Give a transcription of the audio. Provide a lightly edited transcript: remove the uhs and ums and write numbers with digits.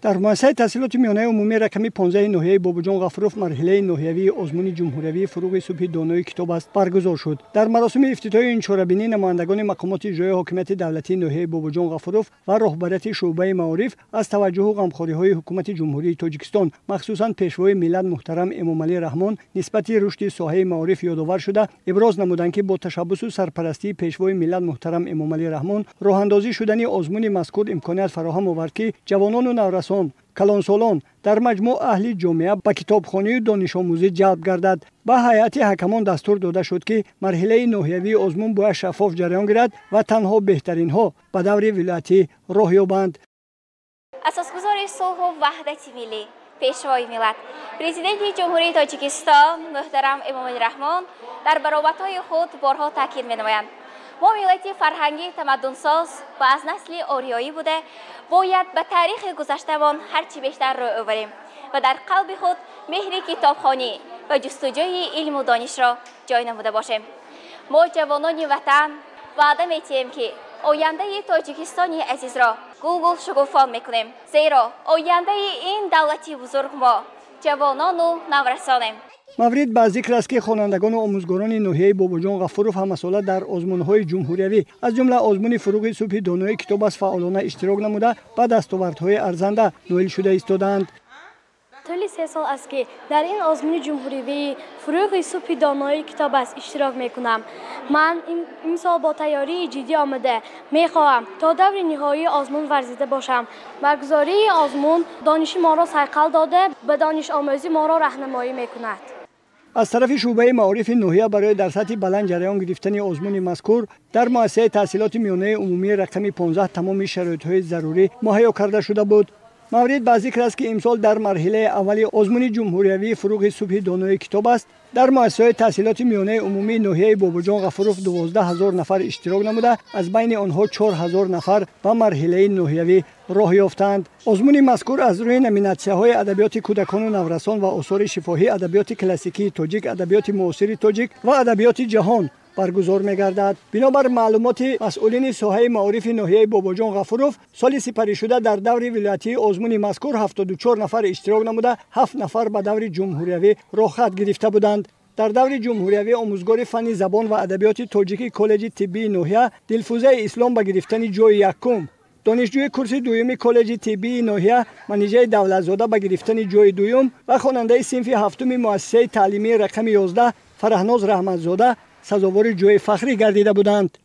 در مؤسسه تحصیلات میانه عمومی رقم 15 ناحیه باباجان غفوروف مرحله ناحیوی آزمون جمهوری فروغ صبح دانای کتاب است برگزار شد. در مراسم افتتاحی این چهاربینی نمایندگان مقامات اجرایی حاکمیت دولتی ناحیه باباجان غفوروف و راهبریت شعبه معارف از توجه و غمخوری‌های حکومت جمهوری تاجیکستان مخصوصاً پیشوای ملت محترم امامعلی رحمان نسبت رشد ساحه معارف یادآور شده ابراز نمودند که با تشبث و سرپرستی پیشوای ملت محترم امامعلی رحمان راه اندازی شدن آزمون مذکور امکانیت فراهم آورد که جوانان و نورسان کلانسالان در مجموع اهل جامعه به کتابخانه و دانش آموزی جلب گردد. به هیئت حکمان دستور داده شد که مرحله ناحیوی آزمون باید شفاف جریان گیرد و تنها بهترین ها به دور ولایتی راه یابند. اساسگزار صلح و وحدت ملی پیشوای ملت پرزیدنت جمهوری تاجیکستان محترم امامعلی رحمان در برآمدهای خود بارها تاکید می‌نمایند ما ملت فرهنگی تمدن‌ساز و از نسل آریایی بوده باید به تاریخ گذشته‌مان هرچی بیشتر رو آوریم و در قلب خود مهر کتابخوانی و جستجوی علم و دانش را جای نموده باشیم. ما جوانان وطن وعده می‌دهیم که آینده تاجیکستانی عزیز را گل شگوفان می‌کنیم، زیرا آینده این دولتی بزرگ ما جوانان و نورسانیم. مورد به ذکر است که خوانندگان و آموزگاران ناحیه باباجان غفوروف هم مسئولت در آزمون‌های جمهوری از جمله آزمون فروغ صبح دانای کتاب از فعالانه اشتراک نموده و دستاوردهای ارزنده نائل شده ایستادند. طول 3 سال است که در این آزمون جمهوری فروغ صبح دانای کتاب است اشتراک میکنم. من این سال با تیاری جدی آمده میخواهم تا دور نهایی آزمون ورزیده باشم. برگزاری آزمون دانش ما را سیقل داده به دانش آموزی ما را راهنمایی میکند. از طرف شعبه معارف ناحیه برای در سطح بلند جریان گرفتن آزمون مذکور در مؤسسه تحصیلات میانه عمومی رقم 15 تمام شرایط‌های ضروری مهیا کرده شده بود. مورد به ذکر است که امسال در مرحله اول آزمون جمهوری فروغ صبح دانای کتاب است. در مؤسسه تحصیلات میانه عمومی ناحیه باباجان غفوروف 12000 نفر اشتراک نموده از بین آنها 4000 نفر به مرحله ناحیوی راه یافتند. آزمون مذکور از روی نامیناسی‌های ادبیات کودکان و نورسان و آثار شفاهی، ادبیات کلاسیکی تاجیک، ادبیات معاصر تاجیک و ادبیات جهان برگزار می‌گردد. بنابر معلومات مسئولین ساحه معارف ناحیه باباجان غفوروف سال سپری شده در دور ولایتی آزمون مذکور 74 نفر اشتراک نموده 7 نفر به دور جمهوری راه خط گرفته بودند. در دور جمهوری آموزگار فن زبان و ادبیات تاجیک کالج طبی ناحیه دلفوزه اسلام به گرفتن جای یکم، دانشجوی کورس دوم کالج طبی ناحیه منیژه دولتزاده به گرفتن جای دوم و خواننده صنف هفتم مؤسسه تعلیمی رقم 11 فرهناز رحمتزاده سزاوار جای فخری گردیده بودند.